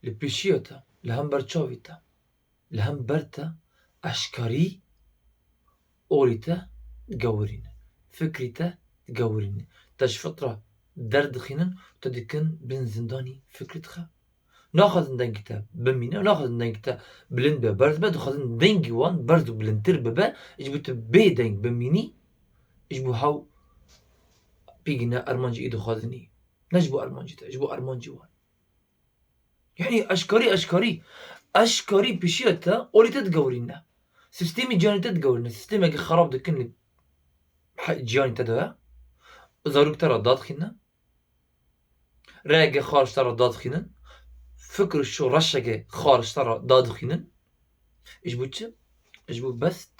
البيشيوتا لهم برشوفيتا لهم برتا أشكاري أوريتا تقورين فكريتا تقورين تاج فترة درد خينن تدكن بن زنداني فكرتها ناخذ ندين كتاب بمينا ناخذ ندين كتاب بلند برز بد خذ ندين جوان برز بلنتر ببا إجبت بيدين بميني إجبو هاو بيجنا أرمانجي إيدو خاذني نجبو أرمانجي تجبو أرمانجي وان يعني أشكاري بشيتا أولي تتقورينا سيستمي جاني تتقورينا سيستمي خراب دكن لي جاني تدوا زاروك ترى دادخينا راجع خارج ترى دادخينا فكر شو رشقة خارج ترى دادخينا إيش بو بس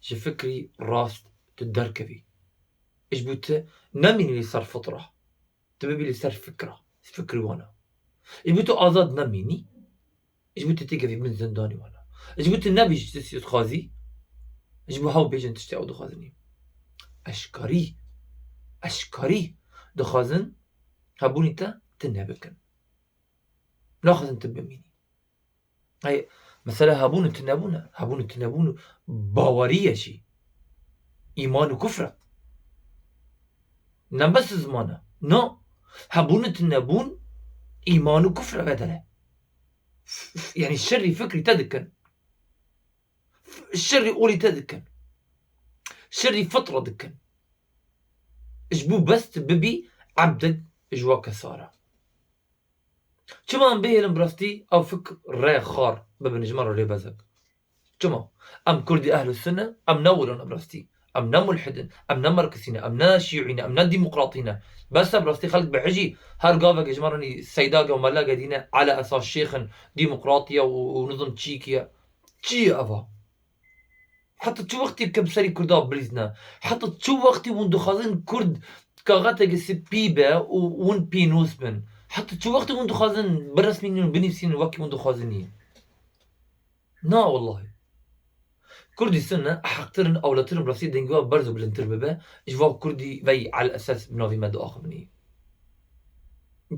فكري راست تدركبي إيش بوت نمين اللي صار فطرة تبي اللي صار فكري وانا إيش بوت آزاد نميني إيش بوت تيجي من زنداني وانا إيش بوت النبي تسي تخازي إيش بو هاو بيجن تشتي أو دخازني أشكاري دخازن هابوني تا تنبكن ناخذ تبميني هاي مثلا هابون تنبون باورية شي إيمان وكفرة نم بس زمانه نو هابون تنبون إيمان وكفرة بدله يعني الشر فكري تذكن الشر قولي تذكن الشر فترة ذكن إجبو بس ببي عبدك إجوا كسارة كمان به الامبراستي أو فكر راي خار ببن جمر ري بزك كمان أم كردي أهل السنة أم نولون أبراستي أم نملحدن أم نمركسين أم ناشيعين أم نديمقراطين بس أبراستي خلق بحجي هرقافك جمرني السيداقة وملاقة دينا على أساس شيخن ديمقراطية ونظم تشيكيا تشي أفا حتى تشو وقتي كبسري كردا بريزنا حتى تشو وقتي وندخازن كرد كاغاتا سبيبة ون بينوس بن حتى تشو وقتي وندخازن برسمين بنفسين وكي وندخازنين نا والله كردي سنة حقترن أولاترن براسي دنجوا برزو بلنتر ببا إجوا كردي في على الأساس بنوفي مدى آخر مني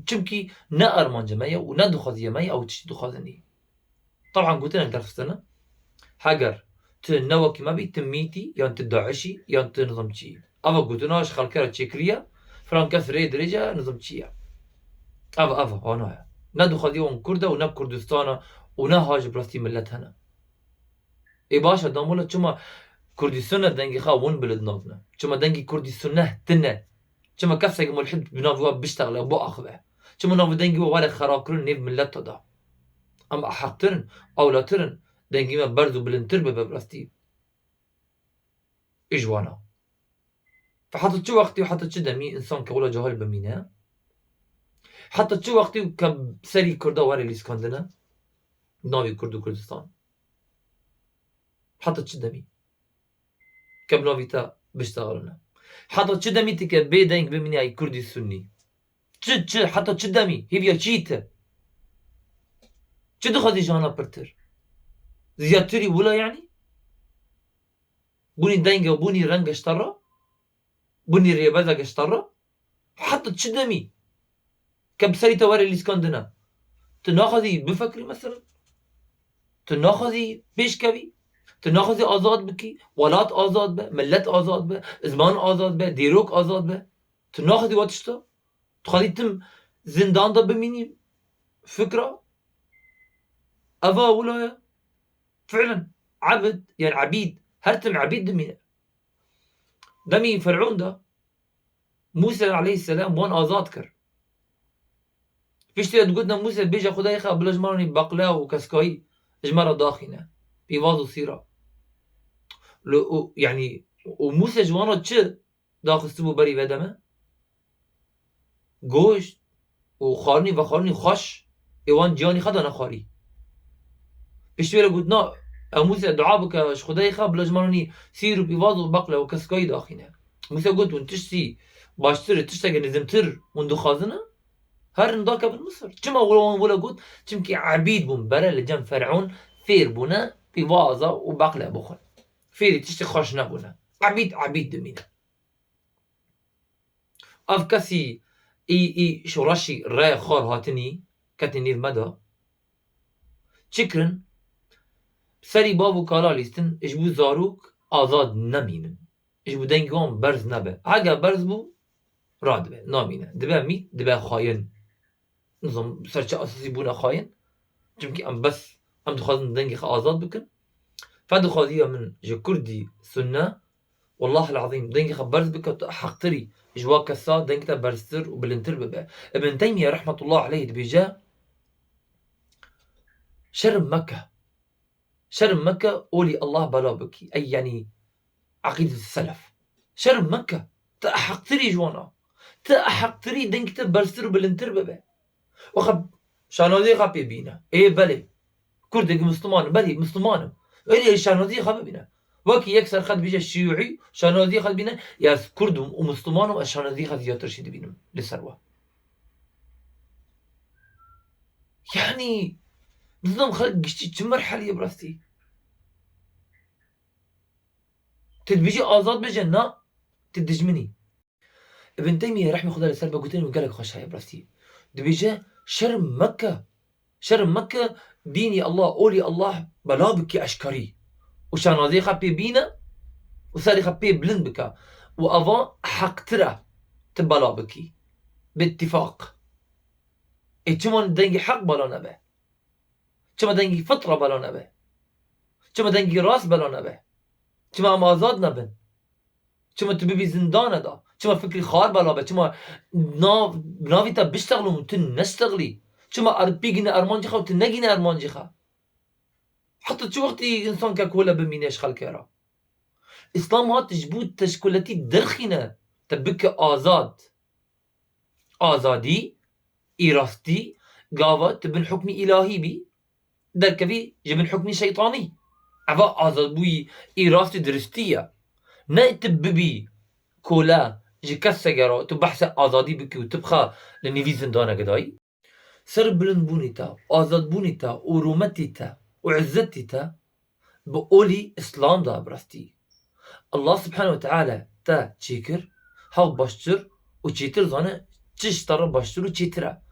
چمكي نا أرمان جمايا ونا دخازية مايا أو تشي دخازني طبعا قلت لك درس سنة حجر تنوكي ما بي تميتي يان تدعشي يان تنظم شي أفا قلت ناش خالكرة تشيكريا فران كسري درجة نظم شيا أفا أنا نا دخازية ون كردة ونا كردستانا ونا هاج براستي ملتهنا ای باشه دامولا چما کردستان دنگی خواهون بلد نافنه چما دنگی کردستان تنه چما کسی که ملحد بنافوا بيشتغل با آخوه چما ناف دنگی و ولی خراکرون نیب ملت تدا اما حقترن اولاترن دنگی ما برد و بلندتر ببراستی اجوانا فحتى چو وقتی و حتى چه دمی انسان که اولا جاهل بمینه حتى چو وقتی و که سری کرده ولی لیسکاندنه ناوی کرد و کردستان حتى تشدمي كبنوفيتا بيشتغلنا حتى تشدمي تك بيدنك بمني اي كردي السني حتى تشدمي هي بيا تشيتا تشد خدي جانا برتر زياتري ولا يعني بني دنجا وبني رنج اشترى بني ريبازا اشترى حتى تشدمي كبسري تواري الاسكندنا تناخذي بفكري مثلا تناخذي بيشكبي تناخذي آزاد بکی ولات آزاد به ملت آزاد به زمان آزاد به دیروک آزاد به تناخذي واتشتا تخلي تم زندان دا بميني فكرة أفا ولا فعلا عبد يعني عبيد هرتم عبيد دمي فرعون دا موسى عليه السلام وان آزاد كر فيش تياد قلنا موسى بيجا خداي خا بلا جمرني بقلا وكسكاي جمرة داخنة بيواضو سيرة يعني وموسى جوانا تشي داخل سبو بري بدمه گوشت وخارني خوش ايوان جاني خدا نخاري بيش ويلا قلنا موسى دعا بك خداي خا بلا جمرني سيرو بيواضو بقلا وكسكاي داخنة موسى قلت وانتشتي باشتر تشتاق نزمتر وندو خازنه هر نداك بالمصر كما ولا قلت كمكي عبيد بون برا لجم فرعون فير بونا بيواضا وبقلا بخل فيري تشتي خوش نبونا عبيد دمينا اف كسي اي شو رشي راي خار هاتني كتني المدى شكرا سري بابو كالا ليستن اجبو زاروك آزاد نمينن اجبو دنگوان برز نبه اگه برز بو راد به نامینه دبه ميت دبه خاين نظام سرچه اساسي بونا خاين چونكي ام بس ام دخوازن دنگي آزاد بكن فدخوازية من جو كردي سنة والله العظيم دنگي برز بك حقتري جوا كسا دنگتا برزتر وبلنتر ببه ابن تيمية رحمة الله عليه دبيجا شرم مكة أولي الله بلا بكي أي يعني عقيدة السلف شرم مكة تأحقتري جوانا تأحقتري دنگتا برزتر وبلنتر ببه وخب شانودي خبي بينا ايه بلي كردك مسلمان بلي مسلمان ايه شانودي خبي بينا وكي يكسر خد بيجا الشيوعي شانودي خد بينا يا كرد ومسلمان وشانودي خد زياتر شد بينا للسروة يعني نظام خلق قشتي تمرحل يا براستي تدبيجي آزاد بجنة تدجمني ابن تيمية رحمه الله لسلبه قلت له قالك خشها يا براستي دبيجا شرم مكة ديني الله أولي الله بلا بكي أشكري وشانادي خبي بينا وساري خبي بلند بكا وأفا حقتره تبلا بكي باتفاق كما دنجي حق بلا نبه كما دنجي فطرة بلا نبه كما دنجي راس بلا نبه كما آزاد نبن كما تبي زندان دا كما فكري خار بلا به كما ناوي تا بيشتغلوا متن نشتغلي كما بيجينا ارمانجي خا وتنجينا ارمانجي خا حتى شو وقتي انسان كاكولا بميناش خلكيرا اسلام هات جبوت تشكلتي درخينه تبك آزادي إراستي قاوة تبن حكم إلهي بي دركبي جبن حكم شيطاني عفا آزاد بوي إراستي درستية نأتببي كولا جكسة جرا تبحث آزادي بكي وتبخى لنيفي زندانة قداي سر بلند بونيتا آزاد بونيتا ورومتيتا وعزتيتا بقولي إسلام دا برستي الله سبحانه وتعالى تا تشيكر هاو باشتر وتشيتر زانه تشتر باشتر وتشيتره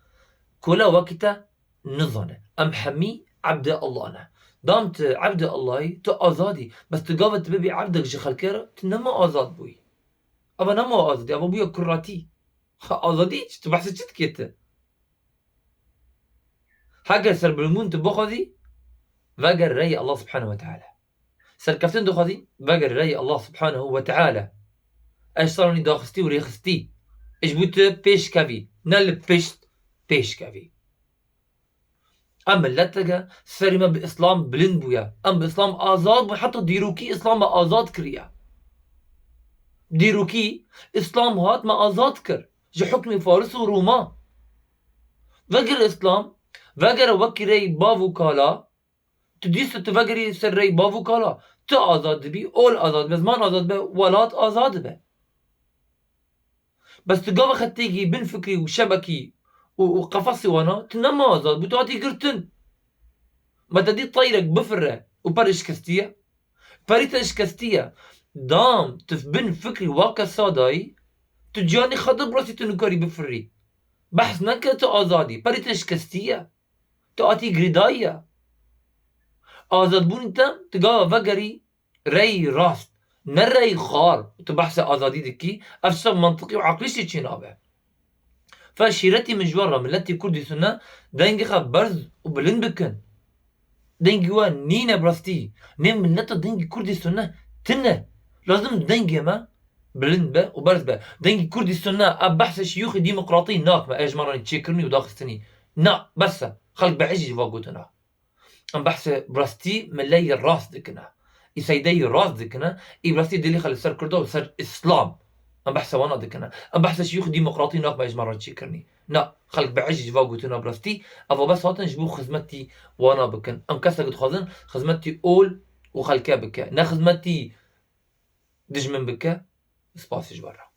كولا وقتا نظانه ام حمي عبد الله انا دامت عبد الله تو آزادي بس تقاوت ببي عبدك جخل كيرا تنما آزاد بوي ابا نما آزادي ابا بويا كراتي آزادي تبحث چت كيت حاجة سر بالمون تبخذي فاقر ري الله سبحانه وتعالى سر كفتن دخذي فاقر ري الله سبحانه وتعالى ايش صارني داخستي وريخستي ايش بوت بيش كافي نال بيش كافي اما لتجا سرما باسلام بلند بويا ام باسلام آزاد بو حتى ديروكي اسلام آزاد كريا ديروكي اسلام هات ما آزاد كر جو حكم فارس وروما وقر اسلام وقر وكري بافو كالا تديس تفقري سري بافو كالا تو آزاد بي اول آزاد بزمان آزاد به ولات آزاد به بس تقاوة خطيكي بن فكري وشبكي وقفصي وانا تنما آزاد بتواتي قرتن ما تدي طيرك بفرة وبرش كستية بريتش كستية دام تفبن فكري واقع صاداي تجاني خضب راسي تنكاري بفري بحث نكا تو آزادي بريتش كستية تو آتي قرداية آزاد بون انت تقاوة وقري ري راست نري خار تبحث آزادي دكي أفسر منطقي وعقليشي تشينابه فشيرتي من جوارة ملتي كردي سنة دنجي خاب برز وبلند بكن دنجي وان نينا براستي نيم ملتا دنجي كردي سنة تنة لازم دنجي ما بلند به وبرز به دنجي كردي سنة أبحث شيوخي ديمقراطي ناك ما ايش مرة تشيكرني وداخستني نا بس خلق بعيجي واقوتنا ام بحث براستي ملاي الراس دكنا يسيدي الراس دكنا اي براستي دلي خلي سر كردو وسر اسلام ام بحث وانا دكنا ام بحث شيوخ ديمقراطي ناك ما ايش مرة تشيكرني نا خلق بعيجي واقوتنا براستي افا بس هاتن جبو خدمتي وانا بكن ام كسا قد خازن خدمتي اول وخلكا بكا نا خدمتي دجمن بكا سباسي جبارا